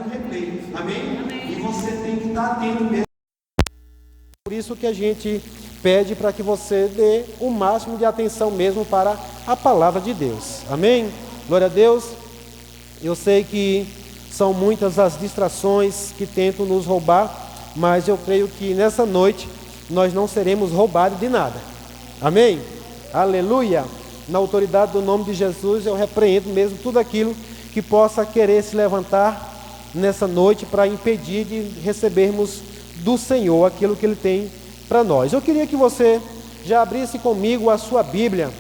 no replay, amém? E você tem que estar atento mesmo. Por isso que a gente pede para que você dê o máximo de atenção mesmo para a palavra de Deus, amém? Glória a Deus. Eu sei que são muitas as distrações que tentam nos roubar, mas eu creio que nessa noite nós não seremos roubados de nada, amém? Aleluia! Na autoridade do nome de Jesus eu repreendo mesmo tudo aquilo que possa querer se levantar nessa noite para impedir de recebermos do Senhor aquilo que Ele tem para nós. Eu queria que você já abrisse comigo a sua Bíblia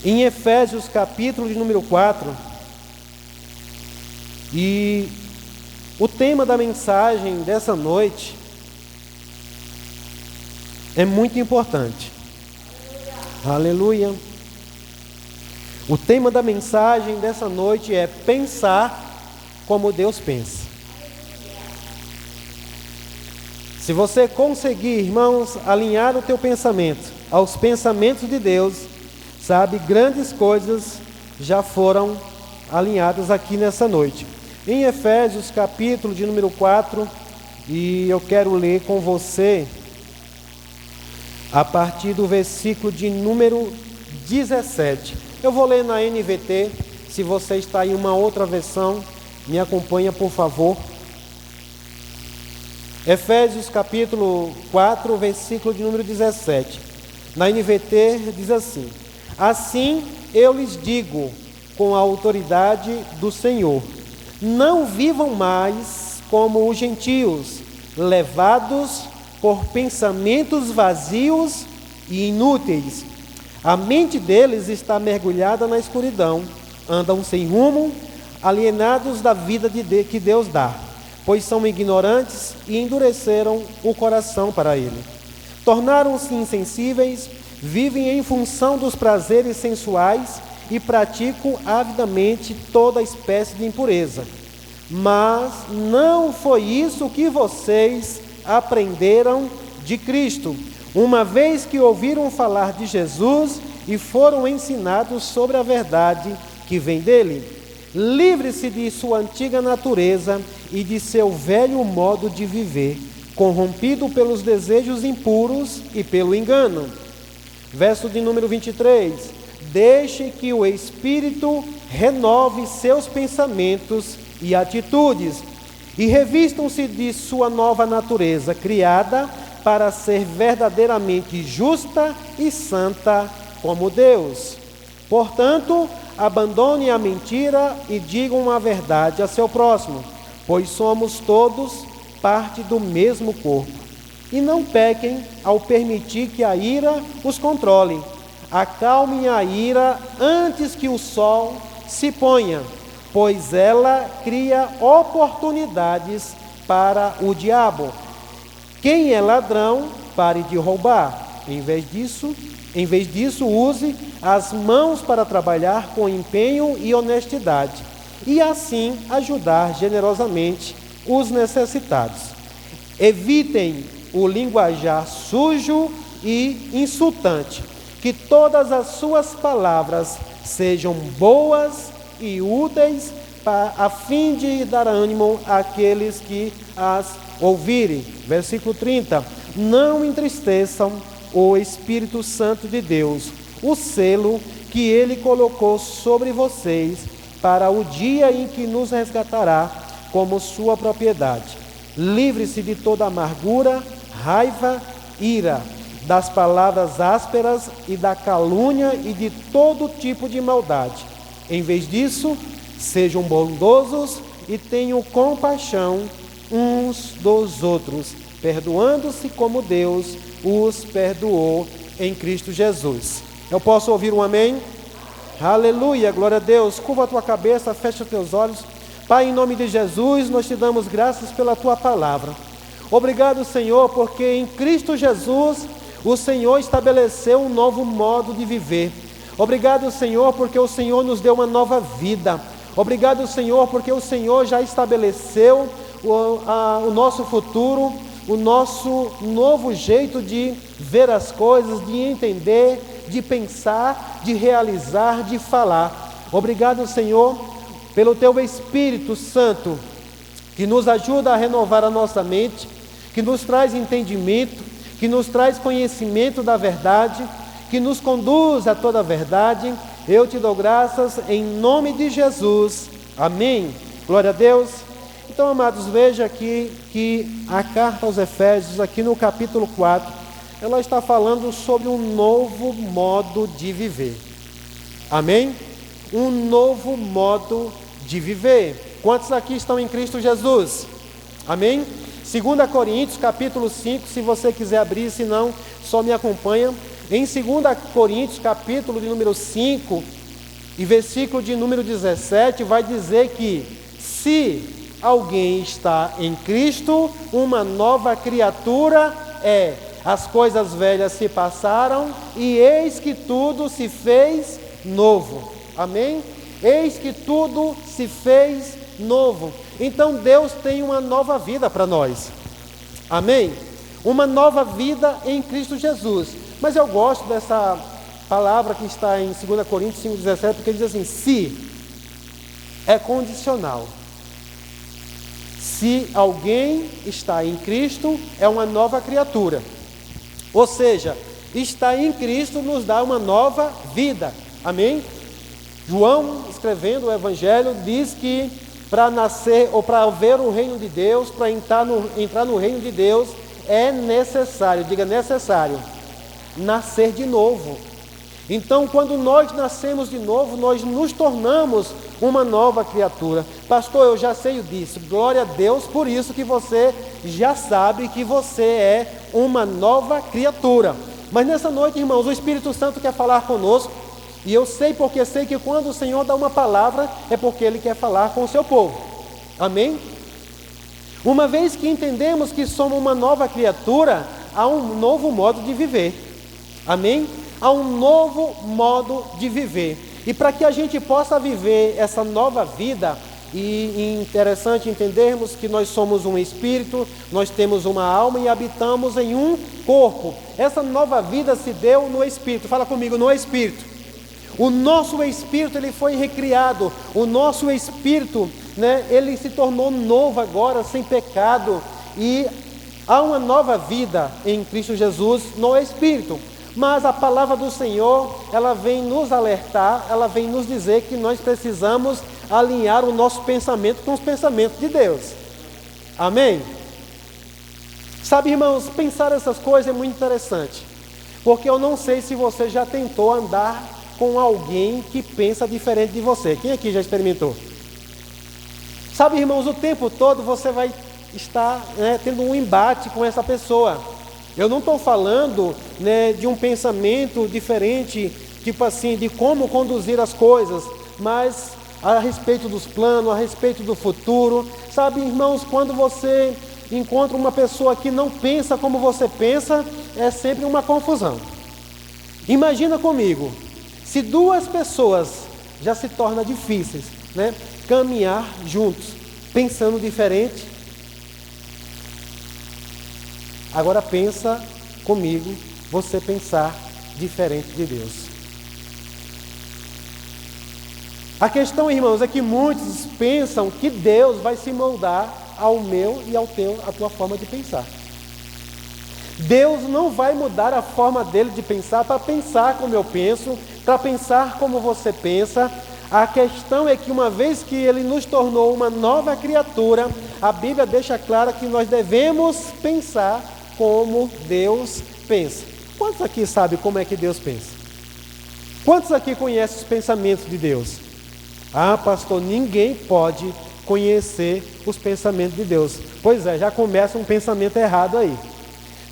em Efésios capítulo de número 4, e o tema da mensagem dessa noite é muito importante. Aleluia! O tema da mensagem dessa noite é pensar como Deus pensa. Se você conseguir, irmãos, alinhar o teu pensamento aos pensamentos de Deus, sabe, grandes coisas já foram alinhadas aqui nessa noite. Em Efésios capítulo de número 4, e eu quero ler com você a partir do versículo de número 17. Eu vou ler na NVT, se você está em uma outra versão, me acompanha por favor. Efésios capítulo 4, versículo de número 17. Na NVT diz assim: assim eu lhes digo, com a autoridade do Senhor, não vivam mais como os gentios, levados por pensamentos vazios e inúteis. A mente deles está mergulhada na escuridão, andam sem rumo, alienados da vida que Deus dá, pois são ignorantes e endureceram o coração para Ele. Tornaram-se insensíveis, vivem em função dos prazeres sensuais e praticam avidamente toda espécie de impureza. Mas não foi isso que vocês aprenderam de Cristo, uma vez que ouviram falar de Jesus e foram ensinados sobre a verdade que vem dele. Livre-se de sua antiga natureza e de seu velho modo de viver, corrompido pelos desejos impuros e pelo engano. Verso de número 23. Deixe que o Espírito renove seus pensamentos e atitudes, e revistam-se de sua nova natureza, criada para ser verdadeiramente justa e santa como Deus. Portanto, abandone a mentira e digam a verdade a seu próximo, pois somos todos parte do mesmo corpo. E não pequem ao permitir que a ira os controle. Acalmem a ira antes que o sol se ponha, pois ela cria oportunidades para o diabo. Quem é ladrão, pare de roubar. Em vez disso, use as mãos para trabalhar com empenho e honestidade, e assim ajudar generosamente os necessitados. Evitem o linguajar sujo e insultante. Que todas as suas palavras sejam boas e úteis a fim de dar ânimo àqueles que as ouvirem. Versículo 30. Não entristeçam o Espírito Santo de Deus, o selo que Ele colocou sobre vocês para o dia em que nos resgatará como sua propriedade. Livre-se de toda amargura, raiva, ira, das palavras ásperas e da calúnia e de todo tipo de maldade. Em vez disso, sejam bondosos e tenham compaixão uns dos outros, perdoando-se como Deus os perdoou em Cristo Jesus. Eu posso ouvir um amém? Aleluia, glória a Deus. Curva a tua cabeça, fecha os teus olhos. Pai, em nome de Jesus, nós te damos graças pela tua palavra. Obrigado, Senhor, porque em Cristo Jesus o Senhor estabeleceu um novo modo de viver. Obrigado, Senhor, porque o Senhor nos deu uma nova vida. Obrigado, Senhor, porque o Senhor já estabeleceu o nosso futuro, o nosso novo jeito de ver as coisas, de entender, de pensar, de realizar, de falar. Obrigado, Senhor, pelo Teu Espírito Santo, que nos ajuda a renovar a nossa mente, que nos traz entendimento, que nos traz conhecimento da verdade, que nos conduz a toda a verdade. Eu te dou graças em nome de Jesus. Amém. Glória a Deus. Então, amados, veja aqui que a carta aos Efésios, aqui no capítulo 4, ela está falando sobre um novo modo de viver. Amém? Um novo modo de viver. Quantos aqui estão em Cristo Jesus? Amém? 2 Coríntios, capítulo 5, se você quiser abrir, se não, só me acompanha. Em 2 Coríntios, capítulo de número 5, e versículo de número 17, vai dizer que se alguém está em Cristo, uma nova criatura é. As coisas velhas se passaram e eis que tudo se fez novo. Amém? Eis que tudo se fez novo. Então Deus tem uma nova vida para nós. Amém? Uma nova vida em Cristo Jesus. Mas eu gosto dessa palavra que está em 2 Coríntios 5,17, porque ele diz assim: se é condicional. Se alguém está em Cristo, é uma nova criatura. Ou seja, estar em Cristo nos dá uma nova vida. Amém? João, escrevendo o Evangelho, diz que para nascer, ou para ver o reino de Deus, para entrar no reino de Deus, é necessário, diga necessário, nascer de novo. Então, quando nós nascemos de novo, nós nos tornamos uma nova criatura. Pastor, eu já sei disso. Glória a Deus por isso que você já sabe que você é uma nova criatura. Mas nessa noite, irmãos, o Espírito Santo quer falar conosco. E eu sei porque sei que quando o Senhor dá uma palavra, é porque Ele quer falar com o seu povo. Amém? Uma vez que entendemos que somos uma nova criatura, há um novo modo de viver. Amém? Há um novo modo de viver. E para que a gente possa viver essa nova vida, e interessante entendermos que nós somos um espírito, nós temos uma alma e habitamos em um corpo. Essa nova vida se deu no espírito. Fala comigo, no espírito. O nosso espírito, ele foi recriado. O nosso espírito, ele se tornou novo agora, sem pecado. E há uma nova vida em Cristo Jesus no espírito. Mas a palavra do Senhor, ela vem nos alertar, ela vem nos dizer que nós precisamos alinhar o nosso pensamento com os pensamentos de Deus. Amém? Sabe, irmãos, pensar essas coisas é muito interessante. Porque eu não sei se você já tentou andar com alguém que pensa diferente de você. Quem aqui já experimentou? Sabe, irmãos, o tempo todo você vai estar tendo um embate com essa pessoa. Eu não estou falando de um pensamento diferente, tipo assim, de como conduzir as coisas, mas a respeito dos planos, a respeito do futuro. Sabe, irmãos, quando você encontra uma pessoa que não pensa como você pensa, é sempre uma confusão. Imagina comigo, se duas pessoas já se torna difíceis, caminhar juntos, pensando diferente. Agora pensa comigo, você pensar diferente de Deus. A questão, irmãos, é que muitos pensam que Deus vai se moldar ao meu e à tua forma de pensar. Deus não vai mudar a forma dele de pensar para pensar como eu penso, para pensar como você pensa. A questão é que uma vez que Ele nos tornou uma nova criatura, a Bíblia deixa clara que nós devemos pensar como Deus pensa. Quantos aqui sabem como é que Deus pensa? Quantos aqui conhecem os pensamentos de Deus? Ah, pastor, ninguém pode conhecer os pensamentos de Deus. Pois é, já começa um pensamento errado aí.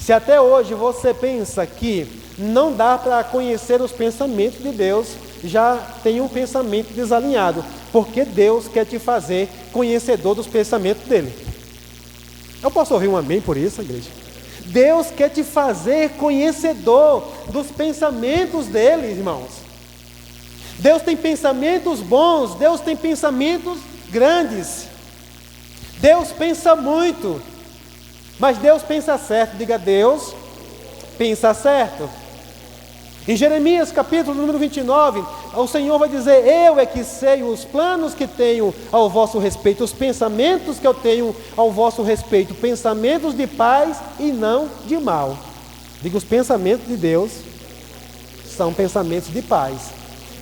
Se até hoje você pensa que não dá para conhecer os pensamentos de Deus, já tem um pensamento desalinhado, porque Deus quer te fazer conhecedor dos pensamentos dele. Eu posso ouvir um amém por isso, igreja? Deus quer te fazer conhecedor dos pensamentos dele, irmãos. Deus tem pensamentos bons, Deus tem pensamentos grandes. Deus pensa muito, mas Deus pensa certo. Diga, Deus pensa certo. Em Jeremias capítulo número 29, o Senhor vai dizer: eu é que sei os planos que tenho ao vosso respeito, os pensamentos que eu tenho ao vosso respeito, pensamentos de paz e não de mal. Digo, os pensamentos de Deus são pensamentos de paz.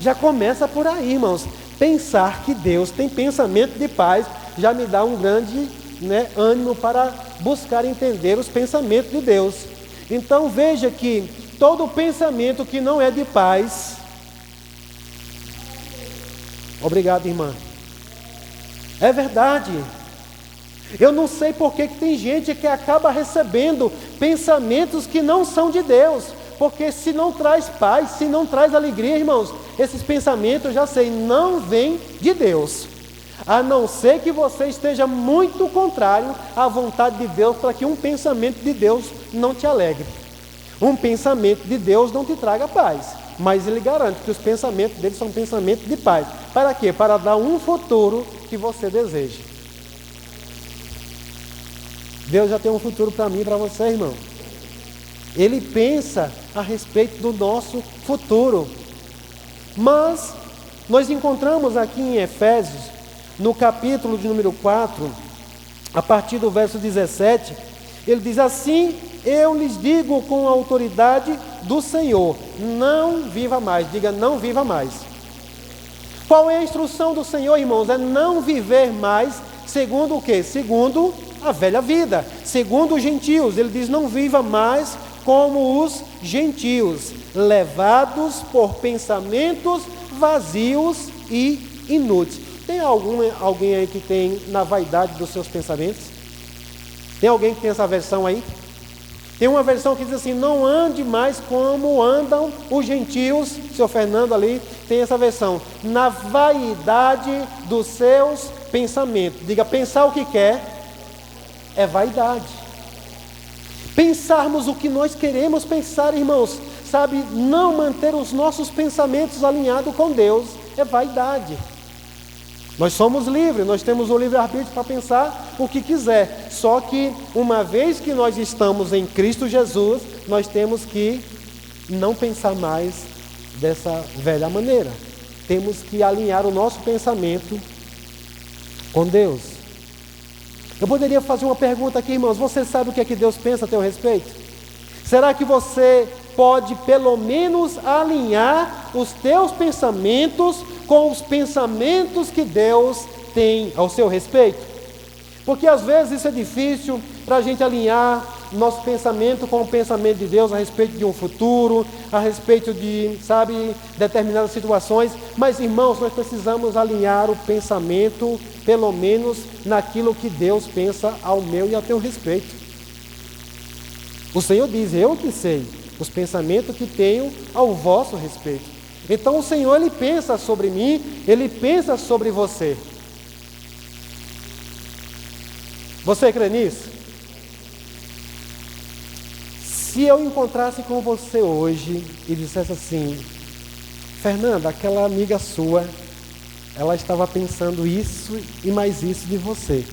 Já começa por aí, irmãos. Pensar que Deus tem pensamento de paz já me dá um grande ânimo para buscar entender os pensamentos de Deus. Então veja que todo pensamento que não é de paz... Obrigado, irmã. É verdade. Eu não sei por que tem gente que acaba recebendo pensamentos que não são de Deus, porque se não traz paz, se não traz alegria, irmãos, esses pensamentos, eu já sei, não vêm de Deus, a não ser que você esteja muito contrário à vontade de Deus, para que um pensamento de Deus não te alegre. Um pensamento de Deus não te traga paz, mas Ele garante que os pensamentos dele são pensamentos de paz. Para quê? Para dar um futuro que você deseja. Deus já tem um futuro para mim e para você, irmão. Ele pensa a respeito do nosso futuro. Mas nós encontramos aqui em Efésios, no capítulo de número 4, a partir do verso 17, ele diz assim: eu lhes digo com a autoridade do Senhor, não viva mais. Diga, não viva mais. Qual é a instrução do Senhor, irmãos? É não viver mais segundo o quê? Segundo a velha vida, segundo os gentios. Ele diz, não viva mais como os gentios, levados por pensamentos vazios e inúteis. Tem alguém aí que tem na vaidade dos seus pensamentos? Tem alguém que tem essa versão aí? Tem uma versão que diz assim: não ande mais como andam os gentios. Seu Fernando ali tem essa versão: na vaidade dos seus pensamentos. Diga, pensar o que quer é vaidade. Pensarmos o que nós queremos pensar, irmãos, sabe, não manter os nossos pensamentos alinhados com Deus é vaidade. Nós somos livres, nós temos o livre-arbítrio para pensar o que quiser. Só que, uma vez que nós estamos em Cristo Jesus, nós temos que não pensar mais dessa velha maneira. Temos que alinhar o nosso pensamento com Deus. Eu poderia fazer uma pergunta aqui, irmãos. Você sabe o que é que Deus pensa a teu respeito? Será que você pode pelo menos alinhar os teus pensamentos com os pensamentos que Deus tem ao seu respeito? Porque às vezes isso é difícil para a gente alinhar nosso pensamento com o pensamento de Deus a respeito de um futuro, a respeito de, determinadas situações. Mas, irmãos, nós precisamos alinhar o pensamento, pelo menos naquilo que Deus pensa ao meu e ao teu respeito. O Senhor diz, eu que sei os pensamentos que tenho ao vosso respeito. Então o Senhor, Ele pensa sobre mim, Ele pensa sobre você. Você crê nisso? Se eu encontrasse com você hoje e dissesse assim: Fernanda, aquela amiga sua, ela estava pensando isso e mais isso de você.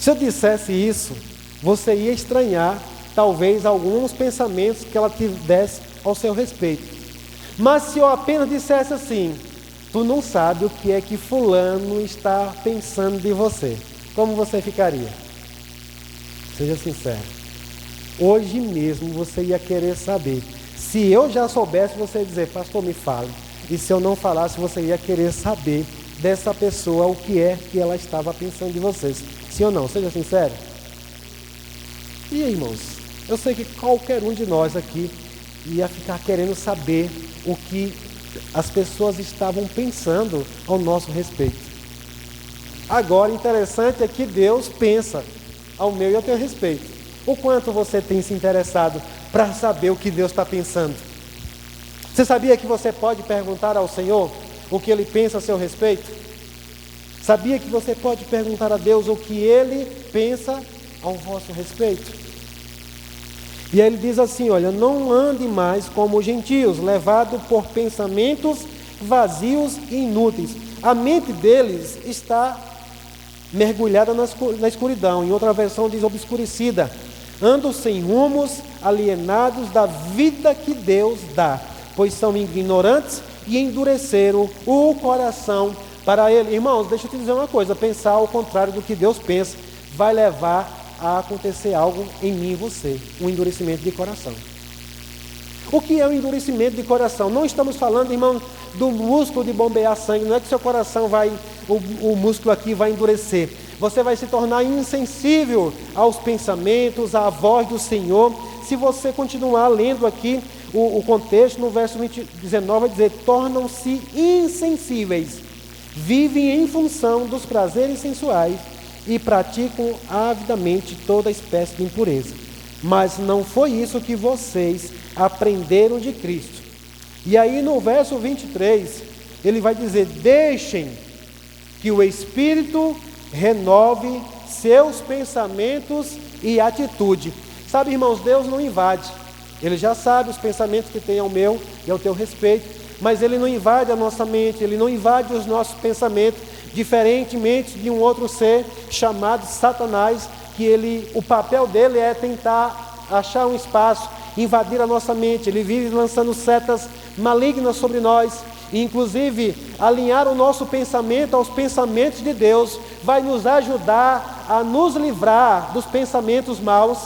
Se eu dissesse isso, você ia estranhar talvez alguns pensamentos que ela tivesse ao seu respeito. Mas se eu apenas dissesse assim: tu não sabe o que é que fulano está pensando de você, como você ficaria? Seja sincero. Hoje mesmo você ia querer saber. Se eu já soubesse, você ia dizer: pastor, me fale. E se eu não falasse, você ia querer saber dessa pessoa o que é que ela estava pensando de vocês. Sim ou não? Seja sincero. E aí, irmãos, eu sei que qualquer um de nós aqui ia ficar querendo saber o que as pessoas estavam pensando ao nosso respeito. Agora, interessante é que Deus pensa ao meu e ao teu respeito. O quanto você tem se interessado para saber o que Deus está pensando? Você sabia que você pode perguntar ao Senhor o que Ele pensa a seu respeito? Sabia que você pode perguntar a Deus o que Ele pensa ao vosso respeito? E aí Ele diz assim, olha, não ande mais como os gentios, levado por pensamentos vazios e inúteis. A mente deles está mergulhada na escuridão. Em outra versão diz obscurecida. Andam sem rumos, alienados da vida que Deus dá, pois são ignorantes e endureceram o coração para ele. Irmãos, deixa eu te dizer uma coisa, pensar ao contrário do que Deus pensa vai levar a acontecer algo em mim e você, um endurecimento de coração. O que é o endurecimento de coração? Não estamos falando, irmão, do músculo de bombear sangue, não é que seu coração vai, o músculo aqui vai endurecer. Você vai se tornar insensível aos pensamentos, à voz do Senhor. Se você continuar lendo aqui o contexto, no verso 19 vai dizer: tornam-se insensíveis, vivem em função dos prazeres sensuais e praticam avidamente toda espécie de impureza. Mas não foi isso que vocês aprenderam de Cristo. E aí no verso 23, ele vai dizer: deixem que o Espírito renove seus pensamentos e atitude. Sabe, irmãos, Deus não invade. Ele já sabe os pensamentos que tem ao meu e ao teu respeito, mas Ele não invade a nossa mente, Ele não invade os nossos pensamentos, diferentemente de um outro ser chamado Satanás, que o papel dele é tentar achar um espaço, invadir a nossa mente. Ele vive lançando setas malignas sobre nós, e inclusive alinhar o nosso pensamento aos pensamentos de Deus vai nos ajudar a nos livrar dos pensamentos maus.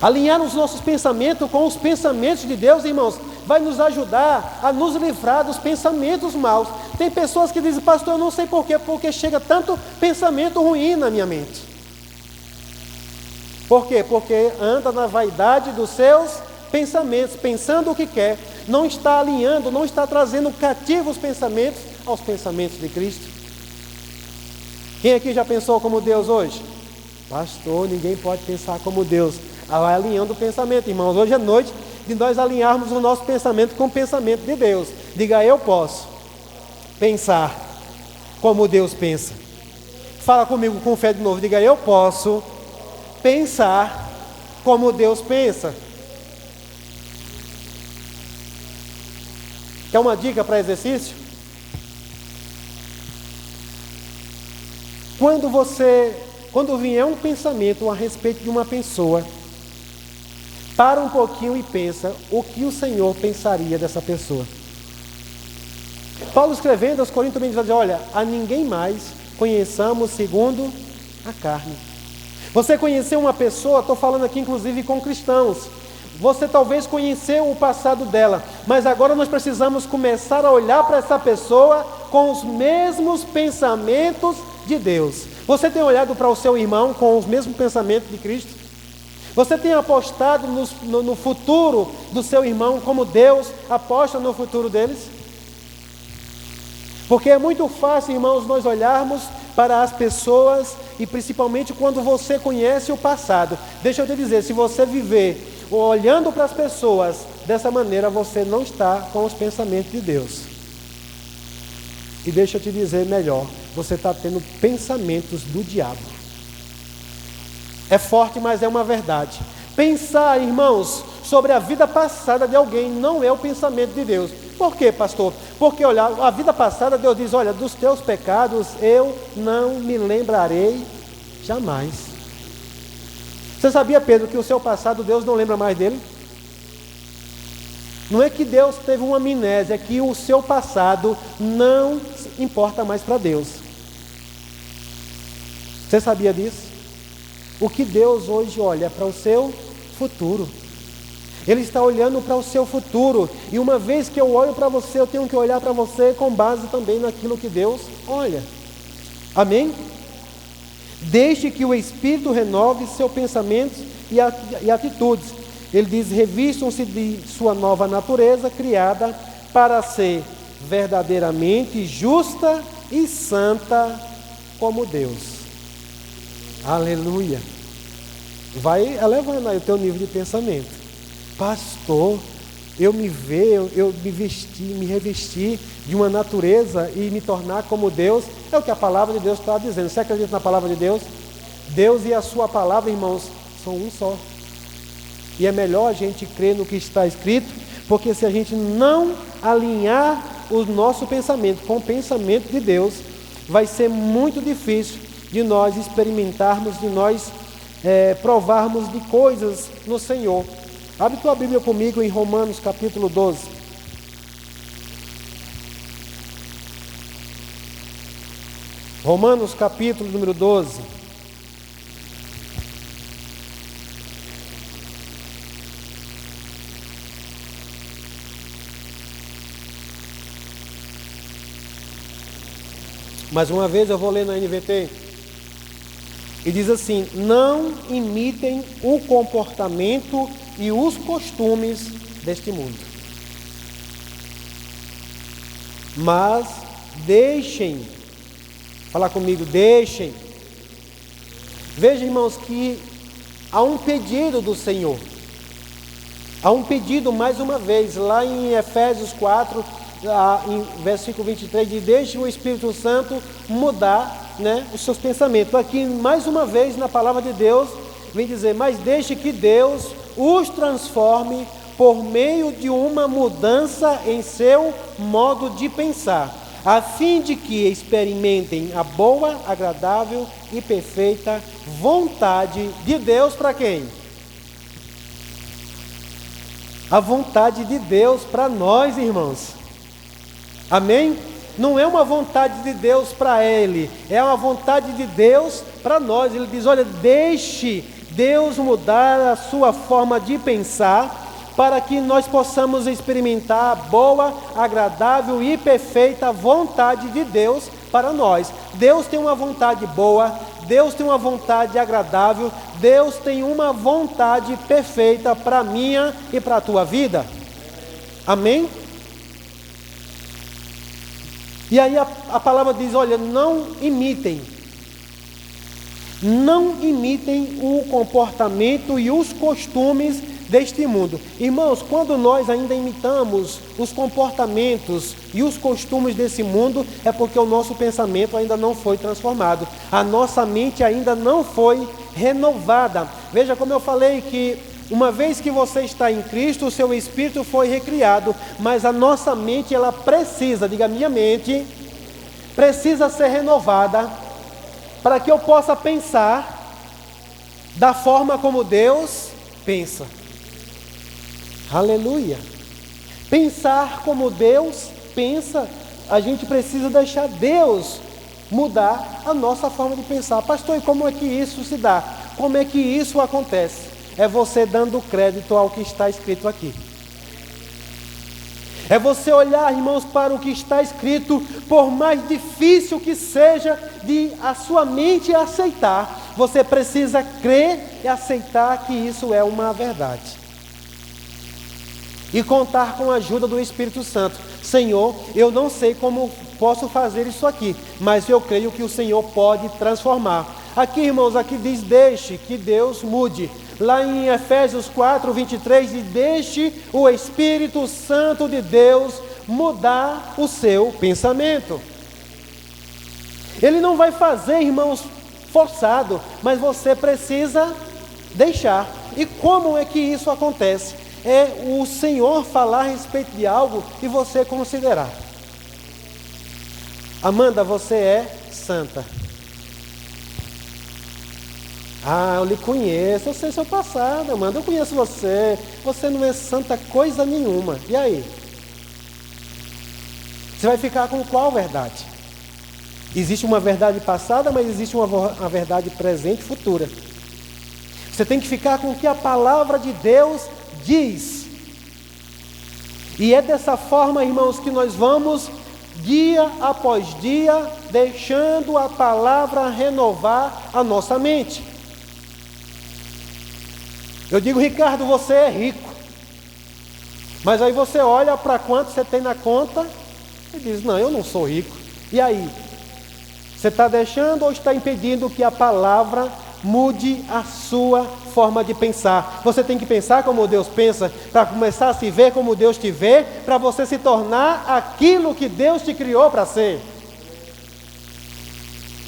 Alinhar os nossos pensamentos com os pensamentos de Deus, irmãos, vai nos ajudar a nos livrar dos pensamentos maus. Tem pessoas que dizem: pastor, eu não sei porquê, porque chega tanto pensamento ruim na minha mente. Por quê? Porque anda na vaidade dos seus pensamentos, pensando o que quer, não está alinhando, não está trazendo cativos pensamentos aos pensamentos de Cristo. Quem aqui já pensou como Deus hoje? Pastor, ninguém pode pensar como Deus. Vai alinhando o pensamento, irmãos. Hoje é noite de nós alinharmos o nosso pensamento com o pensamento de Deus. Diga: eu posso pensar como Deus pensa. Fala comigo com fé de novo. Diga: eu posso pensar como Deus pensa. Quer uma dica para exercício? Quando vier um pensamento a respeito de uma pessoa, para um pouquinho e pensa o que o Senhor pensaria dessa pessoa. Paulo, escrevendo aos Coríntios, também diz: olha, a ninguém mais conheçamos segundo a carne. Você conheceu uma pessoa, estou falando aqui inclusive com cristãos, você talvez conheceu o passado dela, mas agora nós precisamos começar a olhar para essa pessoa com os mesmos pensamentos de Deus. Você tem olhado para o seu irmão com os mesmos pensamentos de Cristo? Você tem apostado no futuro do seu irmão como Deus aposta no futuro deles? Porque é muito fácil, irmãos, nós olharmos para as pessoas, e principalmente quando você conhece o passado. Deixa eu te dizer, se você viver olhando para as pessoas dessa maneira, você não está com os pensamentos de Deus. E deixa eu te dizer melhor, você está tendo pensamentos do diabo. É forte, mas é uma verdade. Pensar, irmãos, sobre a vida passada de alguém não é o pensamento de Deus. Por quê, pastor? Porque, olha, a vida passada, Deus diz: olha, dos teus pecados eu não me lembrarei jamais. Você sabia, Pedro, que o seu passado Deus não lembra mais dele? Não é que Deus teve uma amnésia, é que o seu passado não importa mais para Deus. Você sabia disso? O que Deus hoje olha é para o seu futuro. Ele está olhando para o seu futuro. E uma vez que eu olho para você, eu tenho que olhar para você com base também naquilo que Deus olha. Amém? Deixe que o Espírito renove seus pensamentos e atitudes. Ele diz: revistam-se de sua nova natureza, criada para ser verdadeiramente justa e santa como Deus. Aleluia. Vai elevando aí o teu nível de pensamento. Pastor, eu me revesti de uma natureza e me tornar como Deus, é o que a palavra de Deus está dizendo. Você acredita na palavra de Deus? Deus e a sua palavra, irmãos, são um só. E é melhor a gente crer no que está escrito, porque se a gente não alinhar o nosso pensamento com o pensamento de Deus, vai ser muito difícil de nós experimentarmos, de nós provarmos de coisas no Senhor. Abre tua Bíblia comigo em Romanos capítulo 12. Romanos capítulo número 12. Mais uma vez eu vou ler na NVT. E diz assim: não imitem o comportamento e os costumes deste mundo, mas deixem, fala comigo, deixem. Veja, irmãos, que há um pedido do Senhor. Há um pedido, mais uma vez, lá em Efésios 4, em versículo 23, de deixe o Espírito Santo mudar, os seus pensamentos. Aqui, mais uma vez, na palavra de Deus, vem dizer: mas deixe que Deus os transforme por meio de uma mudança em seu modo de pensar, a fim de que experimentem a boa, agradável e perfeita vontade de Deus. Para quem? A vontade de Deus para nós, irmãos. Amém? Não é uma vontade de Deus para ele, é uma vontade de Deus para nós. Ele diz: olha, deixe Deus mudar a sua forma de pensar, para que nós possamos experimentar a boa, agradável e perfeita vontade de Deus para nós. Deus tem uma vontade boa, Deus tem uma vontade agradável, Deus tem uma vontade perfeita para a minha e para a tua vida. Amém? E aí a palavra diz: olha, não imitem o comportamento e os costumes deste mundo. Irmãos, quando nós ainda imitamos os comportamentos e os costumes desse mundo, é porque o nosso pensamento ainda não foi transformado, a nossa mente ainda não foi renovada. Veja como eu falei que uma vez que você está em Cristo, o seu espírito foi recriado, mas a nossa mente, ela precisa, diga, minha mente precisa ser renovada, para que eu possa pensar da forma como Deus pensa. Aleluia! Pensar como Deus pensa, a gente precisa deixar Deus mudar a nossa forma de pensar. Pastor, e como é que isso se dá? Como é que isso acontece? É você dando crédito ao que está escrito aqui. É você olhar, irmãos, para o que está escrito, por mais difícil que seja de a sua mente aceitar, você precisa crer e aceitar que isso é uma verdade. E contar com a ajuda do Espírito Santo. Senhor, eu não sei como posso fazer isso aqui, mas eu creio que o Senhor pode transformar. Aqui, irmãos, aqui diz: deixe que Deus mude. Lá em Efésios 4, 23, diz: deixe o Espírito Santo de Deus mudar o seu pensamento. Ele não vai fazer, irmãos, forçado, mas você precisa deixar. E como é que isso acontece? É o Senhor falar a respeito de algo e você considerar. Amanda, você é santa. Ah, eu lhe conheço, eu sei seu passado, Amanda, eu conheço você. Você não é santa coisa nenhuma. E aí? Você vai ficar com qual verdade? Existe uma verdade passada, mas existe uma verdade presente e futura. Você tem que ficar com o que a palavra de Deus diz. E é dessa forma, irmãos, que nós vamos, dia após dia, deixando a palavra renovar a nossa mente. Eu digo: Ricardo, você é rico. Mas aí você olha para quanto você tem na conta e diz: não, eu não sou rico. E aí? Você está deixando ou está impedindo que a palavra mude a sua forma de pensar? Você tem que pensar como Deus pensa, para começar a se ver como Deus te vê, para você se tornar aquilo que Deus te criou para ser.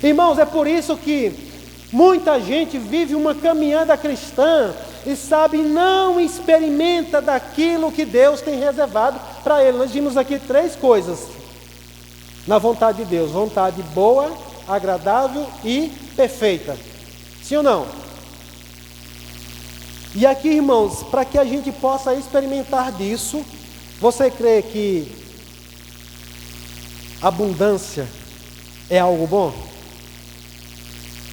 Irmãos, é por isso que muita gente vive uma caminhada cristã e sabe, não experimenta daquilo que Deus tem reservado para ele. Nós vimos aqui 3 coisas na vontade de Deus: vontade boa, agradável e perfeita. Sim ou não? E aqui, irmãos, para que a gente possa experimentar disso, você crê que abundância é algo bom?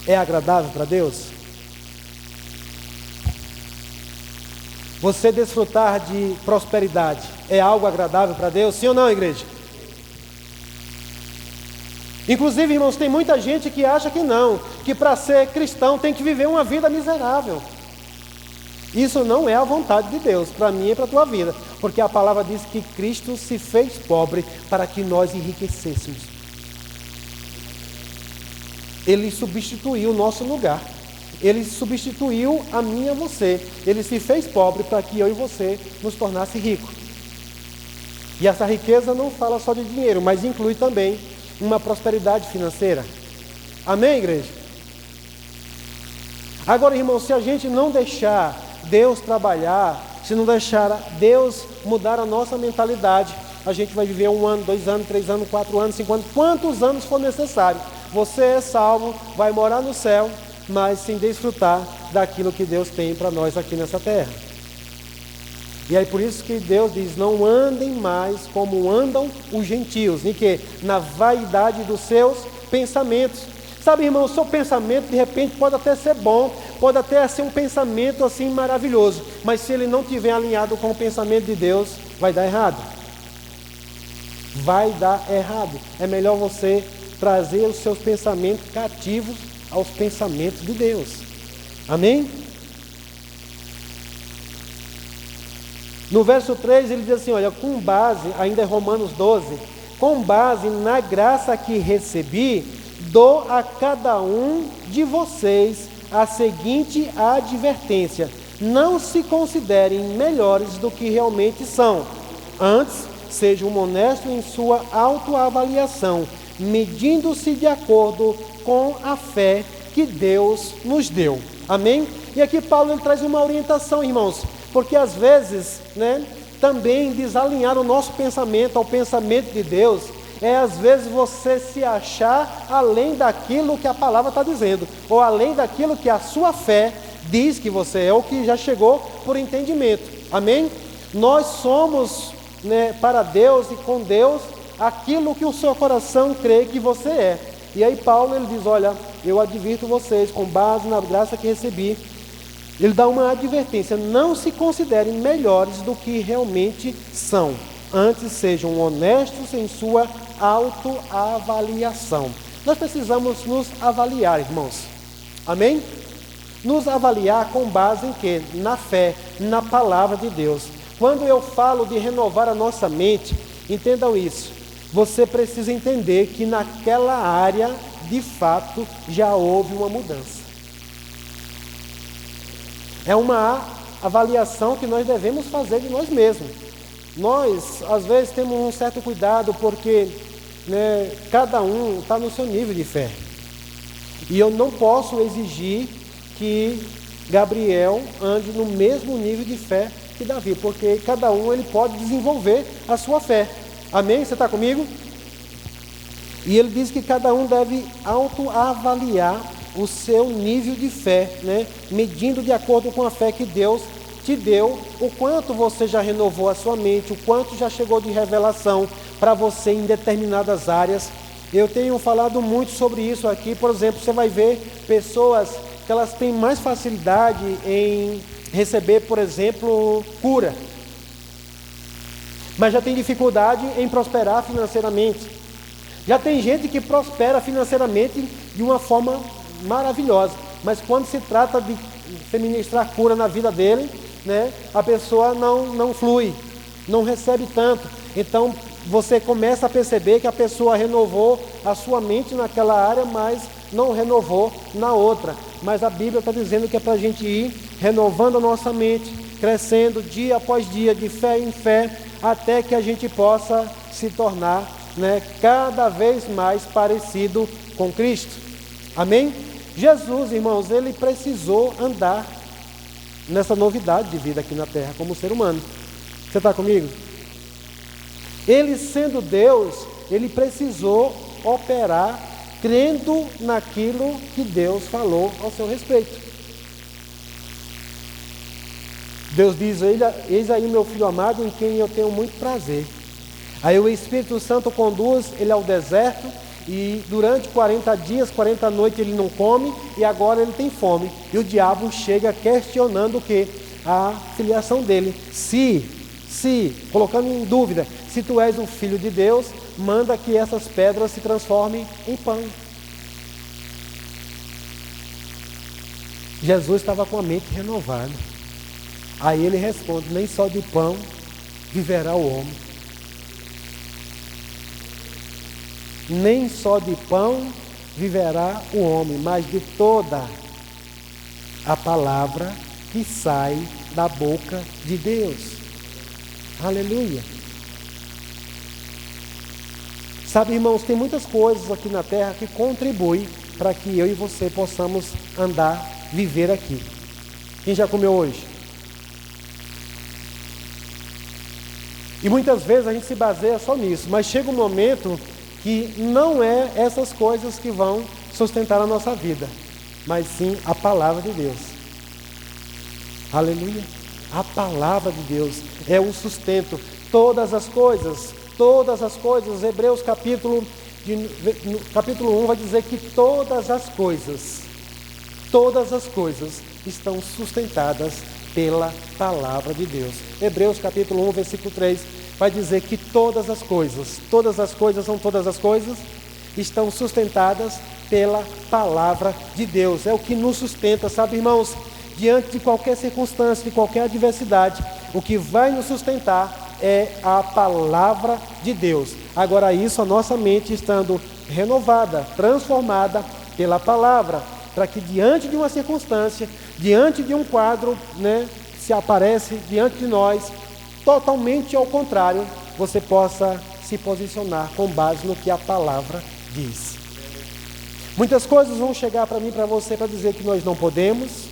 É agradável para Deus? Você desfrutar de prosperidade é algo agradável para Deus? Sim ou não, igreja? Inclusive, irmãos, tem muita gente que acha que não, que para ser cristão tem que viver uma vida miserável. Isso não é a vontade de Deus, para mim e para a tua vida, porque a palavra diz que Cristo se fez pobre para que nós enriquecêssemos. Ele substituiu o nosso lugar, Ele substituiu a mim e a você, Ele se fez pobre para que eu e você nos tornasse ricos. E essa riqueza não fala só de dinheiro, mas inclui também uma prosperidade financeira. Amém, igreja? Agora, irmão, se a gente não deixar Deus trabalhar, se não deixar Deus mudar a nossa mentalidade, a gente vai viver 1 ano, 2 anos, 3 anos, 4 anos, 5 anos, quantos anos for necessário. Você é salvo, vai morar no céu, mas sem desfrutar daquilo que Deus tem para nós aqui nessa terra. E aí por isso que Deus diz, não andem mais como andam os gentios, em que? Na vaidade dos seus pensamentos. Sabe, irmão, o seu pensamento de repente pode até ser bom, pode até ser um pensamento assim maravilhoso, mas se ele não estiver alinhado com o pensamento de Deus, vai dar errado. Vai dar errado. É melhor você trazer os seus pensamentos cativos aos pensamentos de Deus. Amém? No verso 3 ele diz assim, olha, com base, ainda é Romanos 12, com base na graça que recebi, dou a cada um de vocês a seguinte advertência: não se considerem melhores do que realmente são. Antes, sejam honestos em sua autoavaliação, medindo-se de acordo com a fé que Deus nos deu. Amém? E aqui Paulo ele traz uma orientação, irmãos, porque às vezes, também desalinhar o nosso pensamento ao pensamento de Deus, às vezes você se achar além daquilo que a palavra está dizendo, ou além daquilo que a sua fé diz que você é, ou que já chegou por entendimento. Amém? Nós somos, para Deus e com Deus, aquilo que o seu coração crê que você é. E aí Paulo ele diz, olha, eu advirto vocês, com base na graça que recebi, ele dá uma advertência: não se considerem melhores do que realmente são. Antes sejam honestos em sua autoavaliação. Nós precisamos nos avaliar, irmãos. Amém? Nos avaliar com base em quê? Na fé, na palavra de Deus. Quando eu falo de renovar a nossa mente, entendam isso. Você precisa entender que naquela área, de fato, já houve uma mudança. É uma avaliação que nós devemos fazer de nós mesmos. Nós, às vezes, temos um certo cuidado porque cada um está no seu nível de fé. E eu não posso exigir que Gabriel ande no mesmo nível de fé que Davi, porque cada um ele pode desenvolver a sua fé. Amém? Você está comigo? E ele diz que cada um deve autoavaliar o seu nível de fé, medindo de acordo com a fé que Deus te deu, o quanto você já renovou a sua mente, o quanto já chegou de revelação para você em determinadas áreas. Eu tenho falado muito sobre isso aqui. Por exemplo, você vai ver pessoas que elas têm mais facilidade em receber, por exemplo, cura, mas já tem dificuldade em prosperar financeiramente. Já tem gente que prospera financeiramente de uma forma maravilhosa, mas quando se trata de ministrar cura na vida dele, a pessoa não flui, não recebe tanto. Então você começa a perceber que a pessoa renovou a sua mente naquela área, mas não renovou na outra. Mas a Bíblia está dizendo que é para a gente ir renovando a nossa mente, crescendo dia após dia, de fé em fé, até que a gente possa se tornar cada vez mais parecido com Cristo. Amém? Jesus, irmãos, ele precisou andar nessa novidade de vida aqui na terra como ser humano. Você está comigo? Ele, sendo Deus, ele precisou operar crendo naquilo que Deus falou ao seu respeito. Deus diz: eis aí meu filho amado em quem eu tenho muito prazer. Aí o Espírito Santo conduz ele ao deserto, e durante 40 dias, 40 noites ele não come, e agora ele tem fome. E o diabo chega questionando o quê? A filiação dele. Colocando em dúvida, se tu és um filho de Deus, manda que essas pedras se transformem em pão. Jesus estava com a mente renovada. Aí ele responde: nem só de pão viverá o homem. Nem só de pão viverá o homem, mas de toda a palavra que sai da boca de Deus. Aleluia. Sabe, irmãos, tem muitas coisas aqui na terra que contribuem para que eu e você possamos andar, viver aqui. Quem já comeu hoje? E muitas vezes a gente se baseia só nisso, mas chega um momento que não é essas coisas que vão sustentar a nossa vida, mas sim a palavra de Deus. Aleluia. A palavra de Deus é o sustento. Todas as coisas, Hebreus capítulo 1 vai dizer que todas as coisas estão sustentadas pela palavra de Deus. Hebreus capítulo 1, versículo 3 vai dizer que todas as coisas estão sustentadas pela palavra de Deus. É o que nos sustenta, sabe, irmãos? Diante de qualquer circunstância, de qualquer adversidade, o que vai nos sustentar é a palavra de Deus. Agora, isso, a nossa mente estando renovada, transformada pela palavra, para que diante de uma circunstância, diante de um quadro, se aparece diante de nós, totalmente ao contrário, você possa se posicionar com base no que a palavra diz. Muitas coisas vão chegar para mim e para você para dizer que nós não podemos,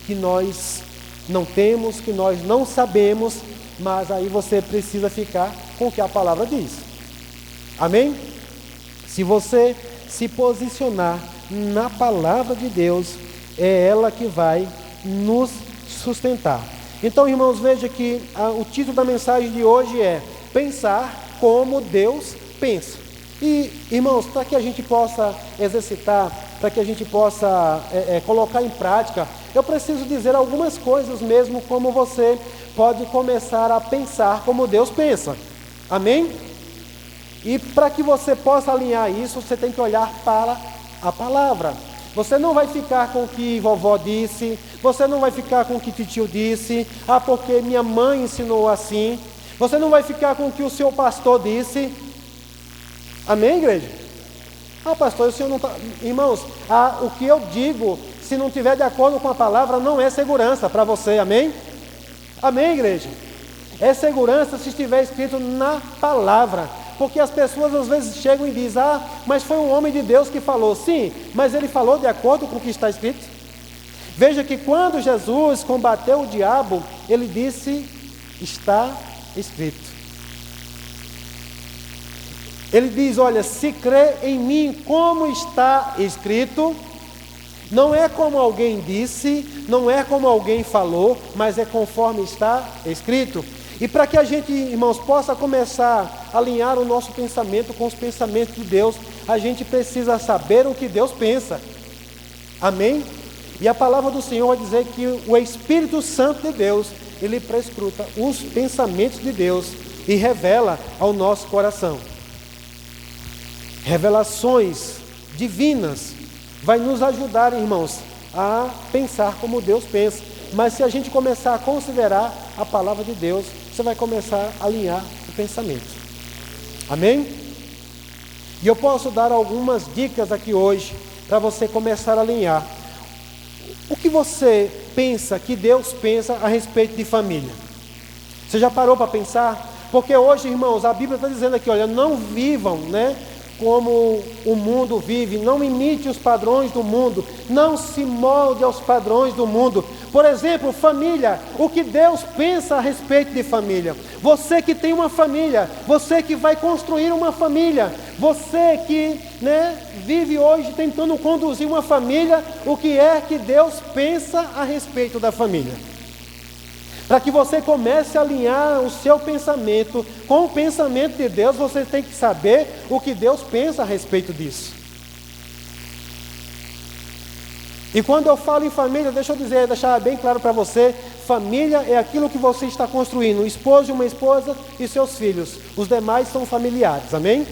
que nós não temos, que nós não sabemos, mas aí você precisa ficar com o que a palavra diz. Amém? Se você se posicionar na palavra de Deus, é ela que vai nos sustentar. Então, irmãos, veja que o título da mensagem de hoje é Pensar como Deus pensa. E, irmãos, para que a gente possa exercitar, para que a gente possa colocar em prática, eu preciso dizer algumas coisas mesmo, como você pode começar a pensar como Deus pensa. Amém? E para que você possa alinhar isso, você tem que olhar para a palavra. Você não vai ficar com o que vovó disse, você não vai ficar com o que titio disse, porque minha mãe ensinou assim. Você não vai ficar com o que o seu pastor disse. Amém, igreja? Pastor, o senhor não está... Irmãos, o que eu digo, se não estiver de acordo com a palavra, não é segurança para você, amém? Amém, igreja? É segurança se estiver escrito na palavra. Porque as pessoas às vezes chegam e dizem: mas foi um homem de Deus que falou. Sim, mas ele falou de acordo com o que está escrito. Veja que quando Jesus combateu o diabo, ele disse: está escrito. Ele diz: olha, se crê em mim como está escrito, não é como alguém disse, não é como alguém falou, mas é conforme está escrito. E para que a gente, irmãos, possa começar a alinhar o nosso pensamento com os pensamentos de Deus, a gente precisa saber o que Deus pensa. Amém? E a palavra do Senhor vai dizer que o Espírito Santo de Deus, ele prescruta os pensamentos de Deus e revela ao nosso coração. Revelações divinas vai nos ajudar, irmãos, a pensar como Deus pensa. Mas se a gente começar a considerar a palavra de Deus, você vai começar a alinhar o pensamento. Amém? E eu posso dar algumas dicas aqui hoje para você começar a alinhar. O que você pensa que Deus pensa a respeito de família? Você já parou para pensar? Porque hoje, irmãos, a Bíblia está dizendo aqui, olha, não vivam, como o mundo vive, não imite os padrões do mundo, não se molde aos padrões do mundo. Por exemplo, família, o que Deus pensa a respeito de família? Você que tem uma família, você que vai construir uma família, você que vive hoje tentando conduzir uma família, o que é que Deus pensa a respeito da família? Para que você comece a alinhar o seu pensamento com o pensamento de Deus, você tem que saber o que Deus pensa a respeito disso. E quando eu falo em família, deixa eu deixar bem claro para você, família é aquilo que você está construindo, um esposo e uma esposa e seus filhos. Os demais são familiares, amém?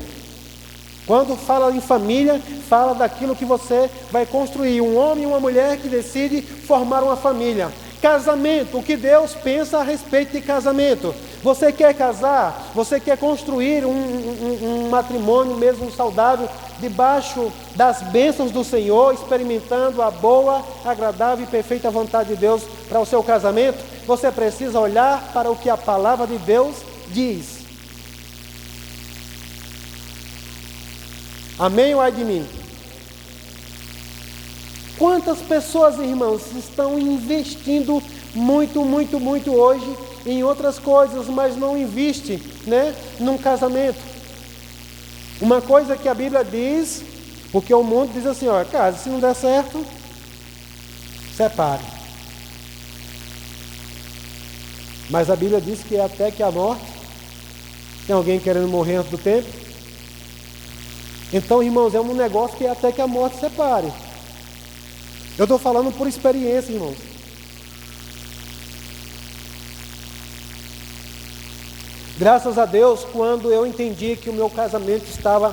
Quando fala em família, fala daquilo que você vai construir, um homem e uma mulher que decide formar uma família. Casamento, o que Deus pensa a respeito de casamento. Você quer casar? Você quer construir um matrimônio mesmo saudável, debaixo das bênçãos do Senhor, experimentando a boa, agradável e perfeita vontade de Deus para o seu casamento? Você precisa olhar para o que a palavra de Deus diz. Amém ou ai de mim? Quantas pessoas, irmãos, estão investindo muito hoje em outras coisas, mas não investem, num casamento? Uma coisa que a Bíblia diz, porque o mundo diz assim, cara, se não der certo, separe. Mas a Bíblia diz que é até que a morte. Tem alguém querendo morrer antes do tempo? Então, irmãos, é um negócio que é até que a morte separe. Eu estou falando por experiência, irmãos. Graças a Deus, quando eu entendi que o meu casamento estava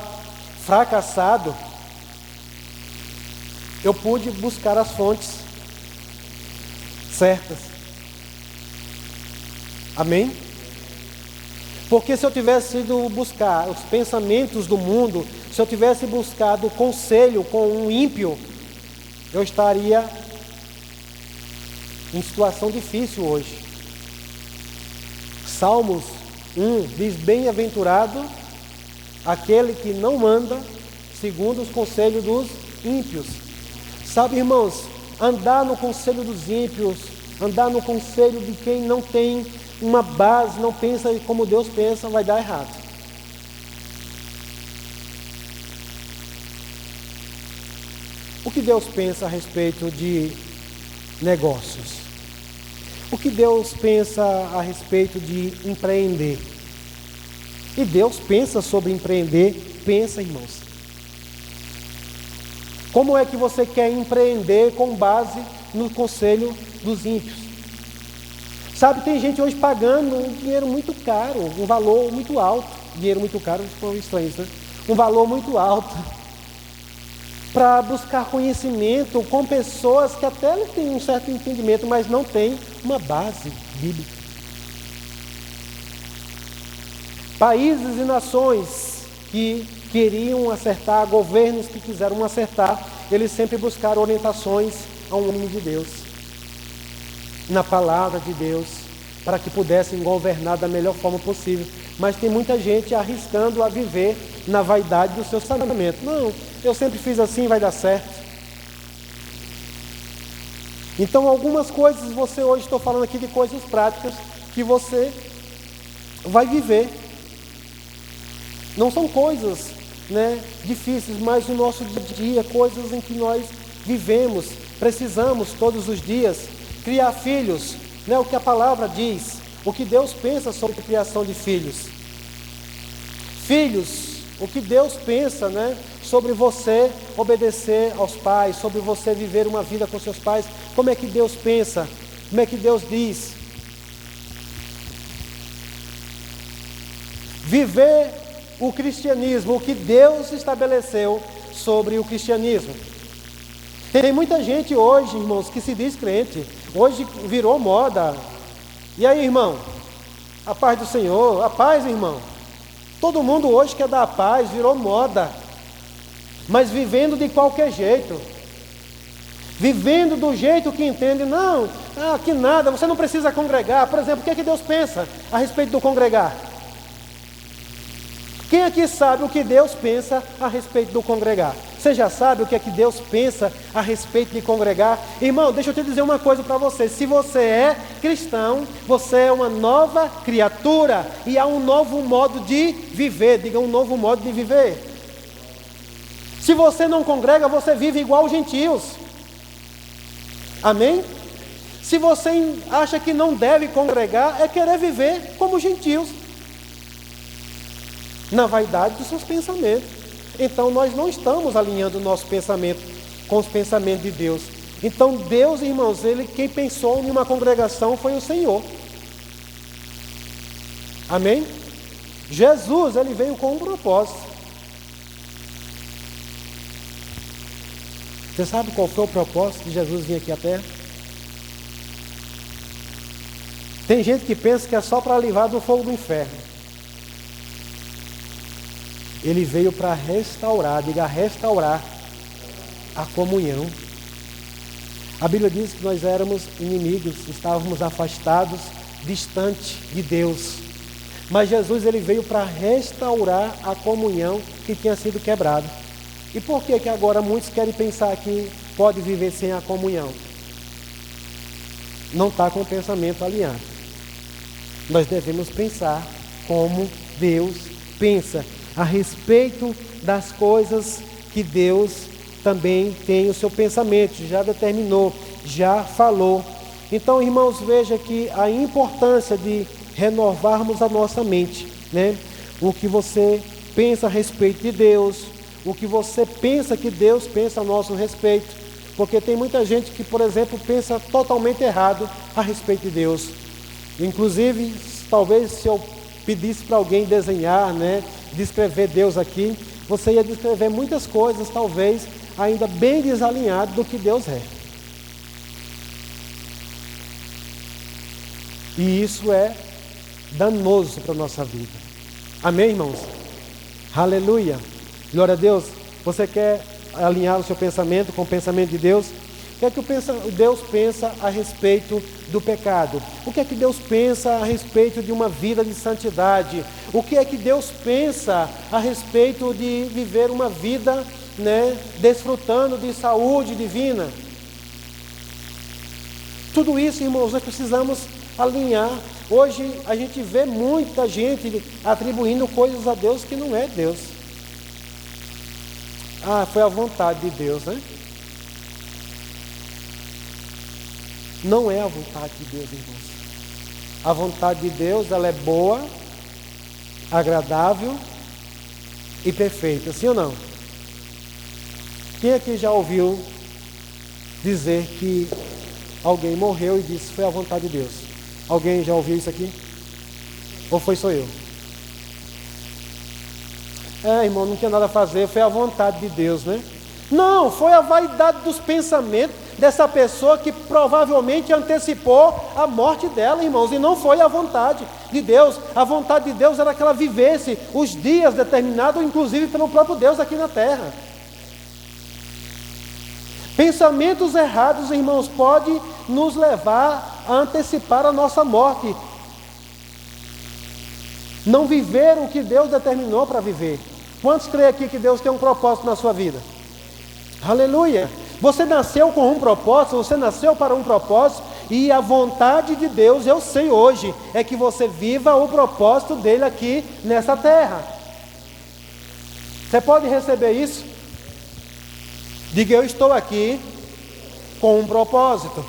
fracassado, eu pude buscar as fontes certas. Amém? Porque se eu tivesse ido buscar os pensamentos do mundo, se eu tivesse buscado conselho com um ímpio, eu estaria em situação difícil hoje. Salmos 1 diz: bem-aventurado aquele que não anda segundo os conselhos dos ímpios. Sabe, irmãos, andar no conselho dos ímpios, andar no conselho de quem não tem uma base, não pensa como Deus pensa, vai dar errado. O que Deus pensa a respeito de negócios? O que Deus pensa a respeito de empreender? E Deus pensa sobre empreender, pensa, irmãos. Como é que você quer empreender com base no conselho dos ímpios? Sabe, tem gente hoje pagando um dinheiro muito caro, um valor muito alto. Dinheiro muito caro, ficou estranho, né? Um valor muito alto, para buscar conhecimento com pessoas que até têm um certo entendimento, mas não têm uma base bíblica. Países e nações que queriam acertar, governos que quiseram acertar, eles sempre buscaram orientações ao homem de Deus, na palavra de Deus, para que pudessem governar da melhor forma possível. Mas tem muita gente arriscando a viver na vaidade do seu pensamento. Não, eu sempre fiz assim, vai dar certo. Então, algumas coisas, você hoje, estou falando aqui de coisas práticas que você vai viver. Não são coisas, difíceis, mas no nosso dia a dia, coisas em que nós vivemos, precisamos todos os dias criar filhos, o que a palavra diz, o que Deus pensa sobre a criação de filhos. Filhos, o que Deus pensa, sobre você obedecer aos pais, sobre você viver uma vida com seus pais. Como é que Deus pensa? Como é que Deus diz? Viver o cristianismo, o que Deus estabeleceu sobre o cristianismo. Tem muita gente hoje, irmãos, que se diz crente. Hoje virou moda. E aí, irmão? A paz do Senhor, a paz, irmão. Todo mundo hoje quer dar a paz, virou moda. Mas vivendo de qualquer jeito. Vivendo do jeito que entende. Não, que nada, você não precisa congregar. Por exemplo, o que é que Deus pensa a respeito do congregar? Quem aqui sabe o que Deus pensa a respeito do congregar? Você já sabe o que é que Deus pensa a respeito de congregar? Irmão, deixa eu te dizer uma coisa para você. Se você é cristão, você é uma nova criatura. E há um novo modo de viver. Diga, um novo modo de viver. Se você não congrega, você vive igual os gentios. Amém? Se você acha que não deve congregar, é querer viver como gentios, na vaidade dos seus pensamentos. Então nós não estamos alinhando o nosso pensamento com os pensamentos de Deus. Então Deus, irmãos, quem pensou em uma congregação foi o Senhor. Amém? Jesus, ele veio com um propósito. Você sabe qual foi o propósito de Jesus vir aqui à Terra? Tem gente que pensa que é só para livrar do fogo do inferno. Ele veio para restaurar, diga restaurar, a comunhão. A Bíblia diz que nós éramos inimigos, estávamos afastados, distantes de Deus. Mas Jesus, ele veio para restaurar a comunhão que tinha sido quebrada. E por que agora muitos querem pensar que pode viver sem a comunhão? Não está com o pensamento alinhado. Nós devemos pensar como Deus pensa, a respeito das coisas que Deus também tem o seu pensamento, já determinou, já falou. Então, irmãos, veja que a importância de renovarmos a nossa mente, né? O que você pensa a respeito de Deus, o que você pensa que Deus pensa a nosso respeito, porque tem muita gente que, por exemplo, pensa totalmente errado a respeito de Deus. Inclusive, talvez se eu pedisse para alguém desenhar, né, descrever Deus aqui, você ia descrever muitas coisas, talvez ainda bem desalinhado do que Deus é. E isso é danoso para a nossa vida. Amém, irmãos? Aleluia! Glória a Deus. Você quer alinhar o seu pensamento com o pensamento de Deus? O que é que Deus pensa a respeito do pecado? O que é que Deus pensa a respeito de uma vida de santidade? O que é que Deus pensa a respeito de viver uma vida, né, desfrutando de saúde divina? Tudo isso, irmãos, nós precisamos alinhar. Hoje a gente vê muita gente atribuindo coisas a Deus que não é Deus. Ah, foi a vontade de Deus, né? Não é a vontade de Deus, irmãos. A vontade de Deus, ela é boa, agradável e perfeita, sim ou não? Quem aqui já ouviu dizer que alguém morreu e disse foi a vontade de Deus? Alguém já ouviu isso aqui? Ou foi só eu? Irmão, não tinha nada a fazer, foi a vontade de Deus, né? Não, foi a vaidade dos pensamentos dessa pessoa que provavelmente antecipou a morte dela, irmãos, e não foi a vontade de Deus. A vontade de Deus era que ela vivesse os dias determinados, inclusive pelo próprio Deus aqui na terra. Pensamentos errados, irmãos, podem nos levar a antecipar a nossa morte. Não viver o que Deus determinou para viver. Quantos creem aqui que Deus tem um propósito na sua vida? Aleluia! Você nasceu com um propósito, você nasceu para um propósito, e a vontade de Deus, eu sei hoje, é que você viva o propósito dele aqui nessa terra. Você pode receber isso? Diga, eu estou aqui com um propósito.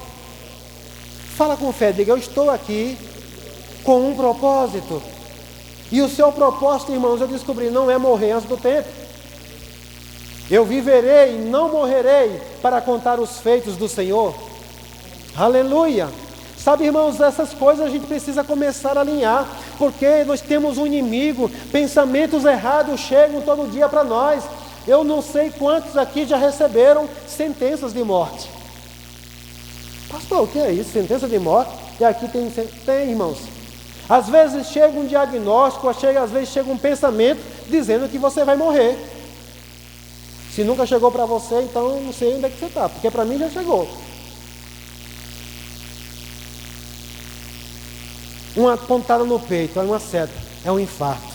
Fala com fé, diga, eu estou aqui com um propósito. E o seu propósito, irmãos, eu descobri, não é morrer antes do tempo. Eu viverei, não morrerei, para contar os feitos do Senhor. Aleluia! Sabe, irmãos, essas coisas a gente precisa começar a alinhar, porque nós temos um inimigo, pensamentos errados chegam todo dia para nós. Eu não sei quantos aqui já receberam sentenças de morte. Pastor, o que é isso? Sentença de morte? E aqui tem, irmãos. Às vezes chega um diagnóstico, às vezes chega um pensamento dizendo que você vai morrer. Se nunca chegou para você, então não sei onde é que você está, porque para mim já chegou. Uma pontada no peito, é uma seta, é um infarto.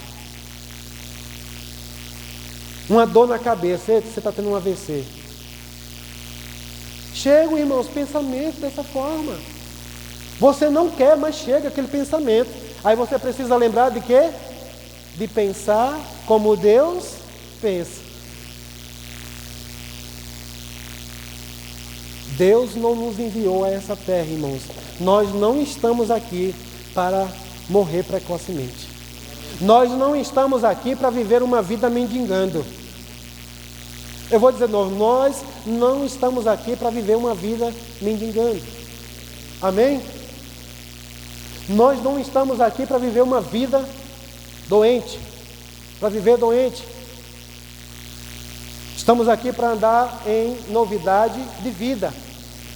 Uma dor na cabeça, você está tendo um AVC. Chegam, irmãos, pensamentos dessa forma. Você não quer, mas chega aquele pensamento. Aí você precisa lembrar de quê? De pensar como Deus pensa. Deus não nos enviou a essa terra, irmãos. Nós não estamos aqui para morrer precocemente. Nós não estamos aqui para viver uma vida mendigando. Eu vou dizer de novo, nós não estamos aqui para viver uma vida mendigando. Amém? Nós não estamos aqui para viver uma vida doente, para viver doente. Estamos aqui para andar em novidade de vida,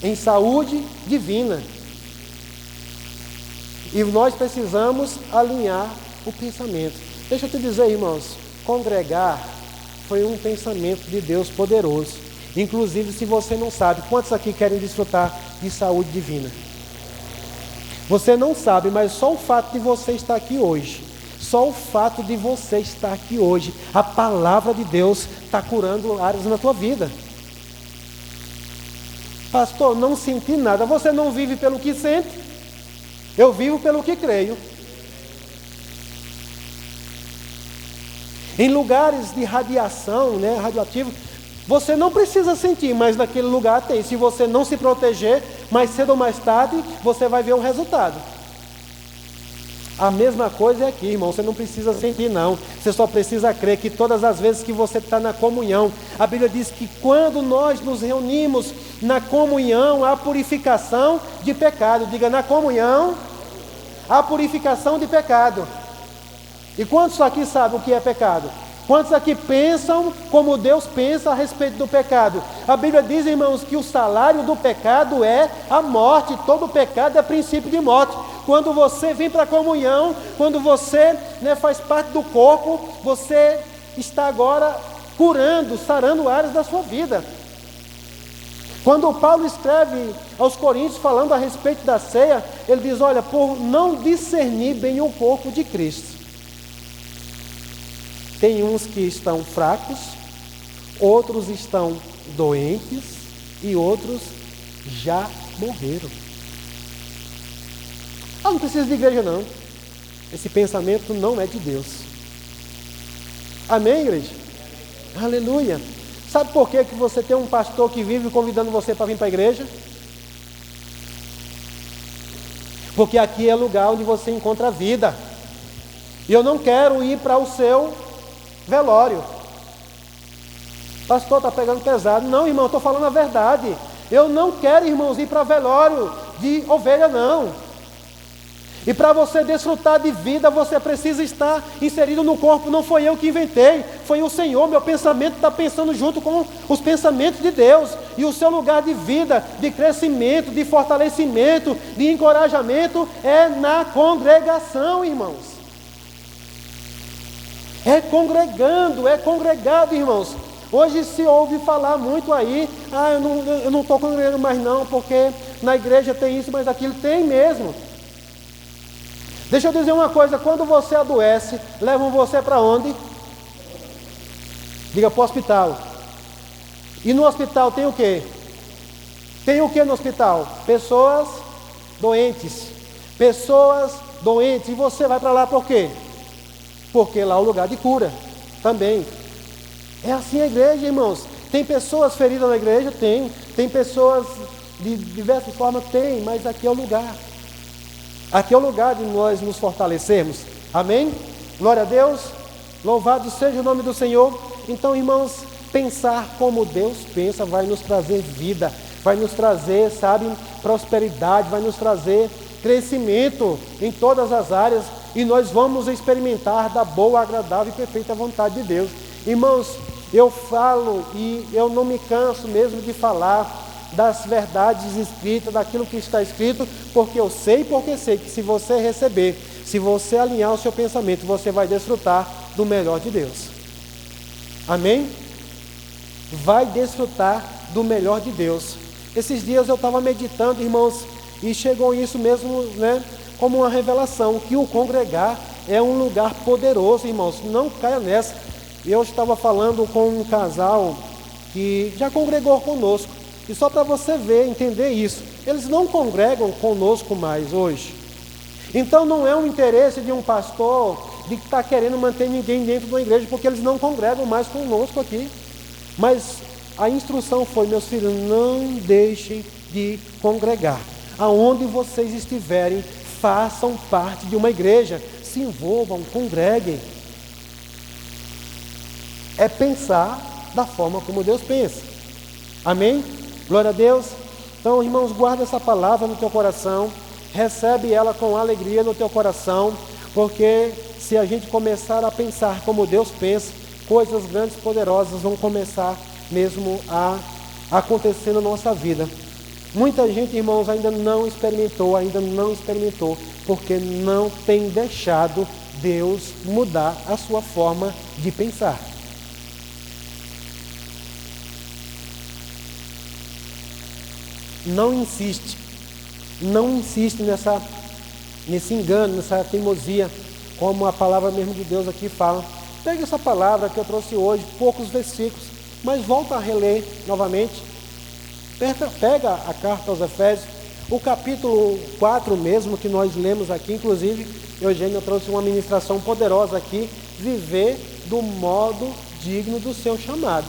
em saúde divina. E nós precisamos alinhar o pensamento. Deixa eu te dizer, irmãos, congregar foi um pensamento de Deus poderoso. Inclusive, se você não sabe, quantos aqui querem desfrutar de saúde divina? Você não sabe, mas só o fato de você estar aqui hoje, só o fato de você estar aqui hoje, a palavra de Deus está curando áreas na tua vida. Pastor, não senti nada. Você não vive pelo que sente? Eu vivo pelo que creio. Em lugares de radiação, radioativo, você não precisa sentir, mas naquele lugar tem. Se você não se proteger, mais cedo ou mais tarde, você vai ver o resultado. A mesma coisa é aqui, irmão. Você não precisa sentir, não. Você só precisa crer que todas as vezes que você está na comunhão, a Bíblia diz que quando nós nos reunimos na comunhão, há purificação de pecado. Diga, na comunhão, há purificação de pecado. E quantos aqui sabem o que é pecado? Quantos aqui pensam como Deus pensa a respeito do pecado? A Bíblia diz, irmãos, que o salário do pecado é a morte. Todo pecado é princípio de morte. Quando você vem para a comunhão, quando você faz parte do corpo, você está agora curando, sarando áreas da sua vida. Quando Paulo escreve aos Coríntios falando a respeito da ceia, ele diz, olha, por não discernir bem o corpo de Cristo. Tem uns que estão fracos, outros estão doentes e outros já morreram. Não precisa de igreja não. Esse pensamento não é de Deus. Amém, igreja? Aleluia. Sabe por que você tem um pastor que vive convidando você para vir para a igreja? Porque aqui é lugar onde você encontra a vida. E eu não quero ir para o seu velório. Pastor, está pegando pesado. Não, irmão, estou falando a verdade. Eu não quero, irmãos, ir para velório de ovelha, não. E para você desfrutar de vida, você precisa estar inserido no corpo. Não foi eu que inventei, foi o Senhor. Meu pensamento está pensando junto com os pensamentos de Deus. E o seu lugar de vida, de crescimento, de fortalecimento, de encorajamento é na congregação, irmãos. É congregado, irmãos. Hoje se ouve falar muito aí, eu não estou congregando mais não, porque na igreja tem isso, mas aquilo tem mesmo. Deixa eu dizer uma coisa, quando você adoece, levam você para onde? Diga, para o hospital. E no hospital tem o quê? Tem o que no hospital? Pessoas doentes. Pessoas doentes. E você vai para lá por quê? Porque lá é o lugar de cura também. É assim a igreja, irmãos. Tem pessoas feridas na igreja? Tem. Tem pessoas de diversas formas? Tem. Mas aqui é o lugar. Aqui é o lugar de nós nos fortalecermos. Amém? Glória a Deus. Louvado seja o nome do Senhor. Então, irmãos, pensar como Deus pensa vai nos trazer vida. Vai nos trazer, prosperidade. Vai nos trazer crescimento em todas as áreas. E nós vamos experimentar da boa, agradável e perfeita vontade de Deus. Irmãos, eu falo e eu não me canso mesmo de falar das verdades escritas, daquilo que está escrito, porque eu sei que se você receber, se você alinhar o seu pensamento, você vai desfrutar do melhor de Deus. Amém? Vai desfrutar do melhor de Deus. Esses dias eu estava meditando, irmãos, e chegou isso mesmo, como uma revelação, que o congregar é um lugar poderoso, irmãos. Não caia nessa. Eu estava falando com um casal que já congregou conosco. E só para você ver, entender isso, eles não congregam conosco mais hoje. Então não é um interesse de um pastor de estar querendo manter ninguém dentro da igreja, porque eles não congregam mais conosco aqui. Mas a instrução foi: meus filhos, não deixem de congregar. Aonde vocês estiverem, façam parte de uma igreja, se envolvam, congreguem. É pensar da forma como Deus pensa. Amém? Glória a Deus. Então, irmãos, guarda essa palavra no teu coração, recebe ela com alegria no teu coração, porque se a gente começar a pensar como Deus pensa, coisas grandes e poderosas vão começar mesmo a acontecer na nossa vida. Muita gente, irmãos, ainda não experimentou, porque não tem deixado Deus mudar a sua forma de pensar. Não insiste nesse engano, nessa teimosia, como a palavra mesmo de Deus aqui fala. Pega essa palavra que eu trouxe hoje, poucos versículos, mas volta a reler novamente. Pega a carta aos Efésios, o capítulo 4 mesmo, que nós lemos aqui, inclusive, Eugênio trouxe uma ministração poderosa aqui, viver do modo digno do seu chamado.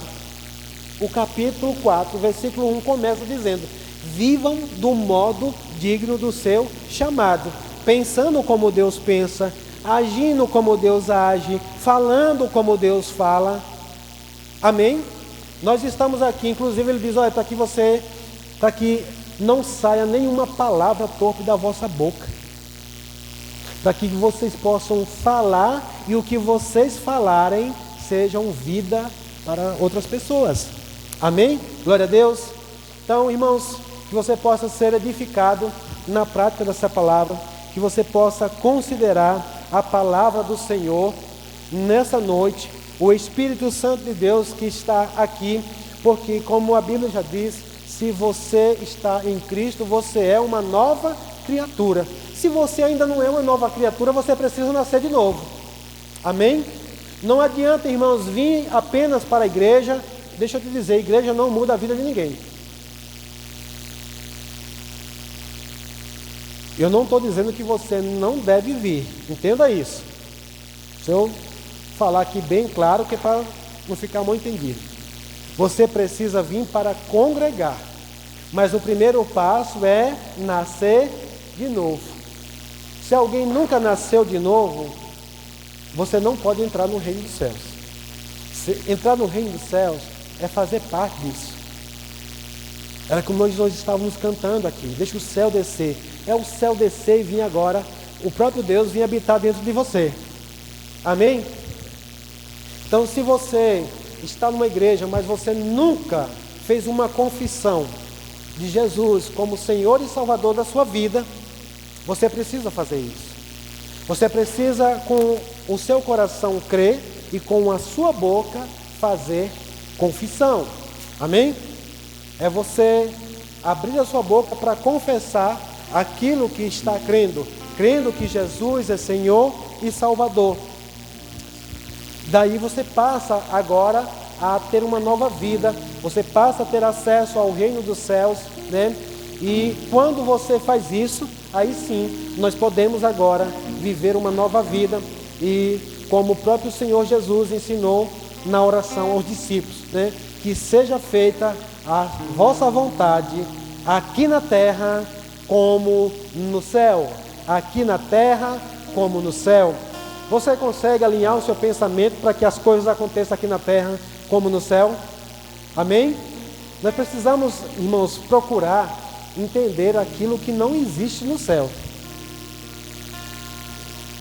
O capítulo 4, versículo 1 começa dizendo: vivam do modo digno do seu chamado, pensando como Deus pensa, agindo como Deus age, falando como Deus fala. Amém? Nós estamos aqui, inclusive ele diz: olha, para que não saia nenhuma palavra torpe da vossa boca, para que vocês possam falar e o que vocês falarem sejam vida para outras pessoas. Amém? Glória a Deus. Então, irmãos, que você possa ser edificado na prática dessa palavra, que você possa considerar a palavra do Senhor nessa noite, o Espírito Santo de Deus que está aqui, porque como a Bíblia já diz, se você está em Cristo, você é uma nova criatura. Se você ainda não é uma nova criatura, você precisa nascer de novo. Amém? Não adianta, irmãos, vir apenas para a igreja. Deixa eu te dizer, a igreja não muda a vida de ninguém. Eu não estou dizendo que você não deve vir, entenda isso. Se eu falar aqui bem claro, que é para não ficar mal entendido. Você precisa vir para congregar, mas o primeiro passo é nascer de novo. Se alguém nunca nasceu de novo, você não pode entrar no reino dos céus. Entrar no reino dos céus é fazer parte disso. Era como nós estávamos cantando aqui: deixa o céu descer. É o céu descer e vir agora, o próprio Deus vir habitar dentro de você. Amém? Então, se você está numa igreja, mas você nunca fez uma confissão de Jesus como Senhor e Salvador da sua vida, você precisa fazer isso. Você precisa, com o seu coração, crer e com a sua boca fazer confissão. Amém? É você abrir a sua boca para confessar aquilo que está crendo que Jesus é Senhor e Salvador. Daí você passa agora a ter uma nova vida, você passa a ter acesso ao reino dos céus, né? E quando você faz isso, aí sim, nós podemos agora viver uma nova vida, e como o próprio Senhor Jesus ensinou na oração aos discípulos, né? Que seja feita a vossa vontade, aqui na terra como no céu. Aqui na terra como no céu. Você consegue alinhar o seu pensamento para que as coisas aconteçam aqui na terra como no céu? Amém? Nós precisamos, irmãos, procurar entender aquilo que não existe no céu,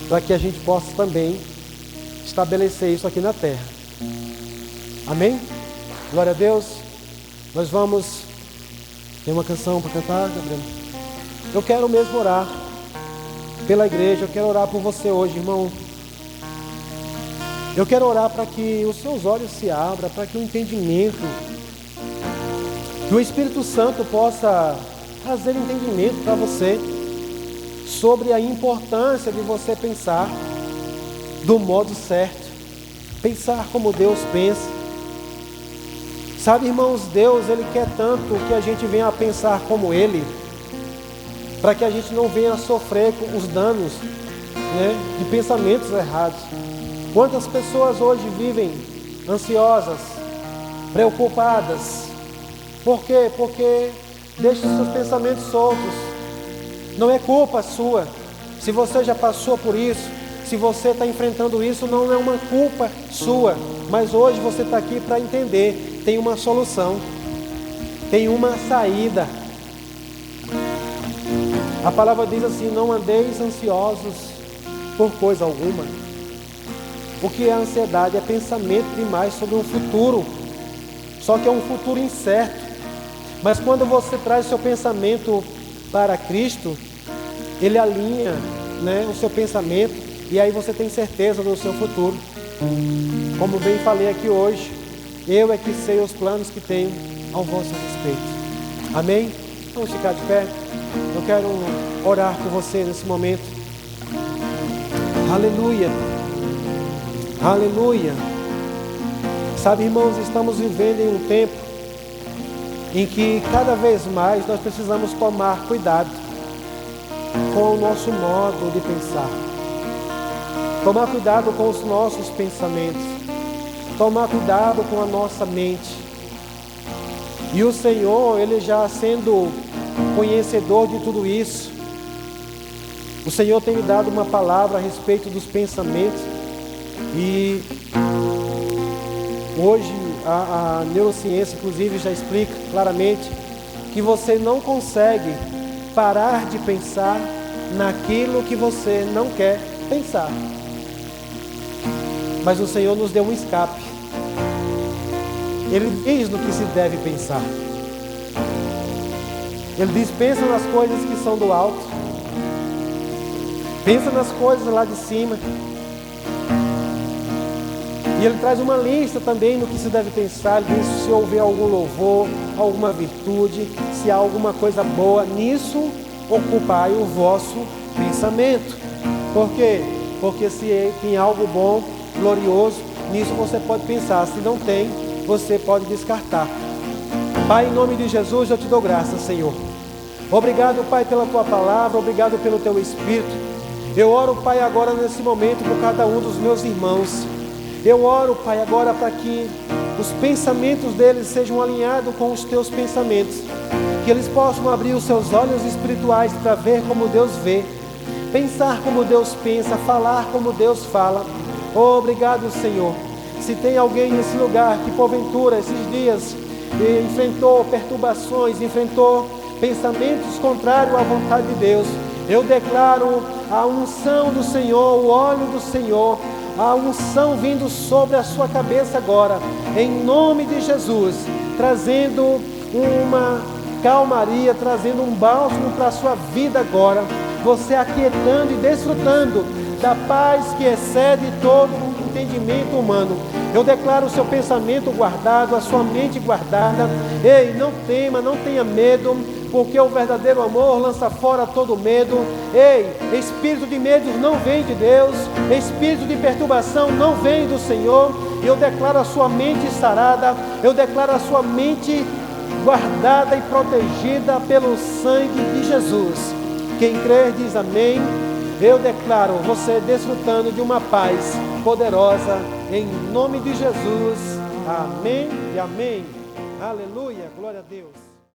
para que a gente possa também estabelecer isso aqui na terra. Amém? Glória a Deus. Nós vamos... Tem uma canção para cantar, Gabriel? Eu quero mesmo orar pela igreja, eu quero orar por você hoje, irmão. Eu quero orar para que os seus olhos se abram, para que o entendimento, que o Espírito Santo possa trazer entendimento para você sobre a importância de você pensar do modo certo, pensar como Deus pensa. Sabe, irmãos, Deus, Ele quer tanto que a gente venha a pensar como Ele, para que a gente não venha a sofrer com os danos, né, de pensamentos errados. Quantas pessoas hoje vivem ansiosas, preocupadas. Por quê? Porque deixa os seus pensamentos soltos. Não é culpa sua. Se você já passou por isso, se você está enfrentando isso, não é uma culpa sua. Mas hoje você está aqui para entender. Tem uma solução. Tem uma saída. A palavra diz assim: não andeis ansiosos por coisa alguma. O que é ansiedade? É pensamento demais sobre um futuro. Só que é um futuro incerto. Mas quando você traz seu pensamento para Cristo, Ele alinha, o seu pensamento, e aí você tem certeza do seu futuro. Como bem falei aqui hoje, eu é que sei os planos que tenho ao vosso respeito. Amém? Vamos ficar de pé. Eu quero orar por você nesse momento. Aleluia. Aleluia. Sabe, irmãos, estamos vivendo em um tempo em que cada vez mais nós precisamos tomar cuidado com o nosso modo de pensar. Tomar cuidado com os nossos pensamentos. Tomar cuidado com a nossa mente. E o Senhor, Ele já sendo conhecedor de tudo isso, o Senhor tem me dado uma palavra a respeito dos pensamentos. E hoje a neurociência, inclusive, já explica claramente que você não consegue parar de pensar naquilo que você não quer pensar. Mas o Senhor nos deu um escape. Ele diz no que se deve pensar. Ele diz: pensa nas coisas que são do alto. Pensa nas coisas lá de cima. E Ele traz uma lista também no que se deve pensar. Ele diz: se houver algum louvor, alguma virtude, se há alguma coisa boa, nisso ocupai o vosso pensamento. Por quê? Porque se tem algo bom, glorioso, nisso você pode pensar. Se não tem, você pode descartar. Pai, em nome de Jesus, eu te dou graça, Senhor. Obrigado, Pai, pela Tua palavra. Obrigado pelo Teu Espírito. Eu oro, Pai, agora nesse momento por cada um dos meus irmãos. Eu oro, Pai, agora para que os pensamentos deles sejam alinhados com os Teus pensamentos. Que eles possam abrir os seus olhos espirituais para ver como Deus vê. Pensar como Deus pensa, falar como Deus fala. Obrigado, Senhor. Se tem alguém nesse lugar que porventura esses dias enfrentou perturbações, enfrentou pensamentos contrários à vontade de Deus, eu declaro a unção do Senhor, o óleo do Senhor, a unção vindo sobre a sua cabeça agora, em nome de Jesus, trazendo uma calmaria, trazendo um bálsamo para a sua vida agora, você aquietando e desfrutando da paz que excede todo entendimento humano. Eu declaro o seu pensamento guardado, a sua mente guardada. Ei, não tema, não tenha medo, porque o verdadeiro amor lança fora todo medo. Ei, espírito de medo não vem de Deus, espírito de perturbação não vem do Senhor. Eu declaro a sua mente sarada, eu declaro a sua mente guardada e protegida pelo sangue de Jesus. Quem crer diz amém. Eu declaro você desfrutando de uma paz poderosa, em nome de Jesus. Amém e amém. Aleluia, glória a Deus.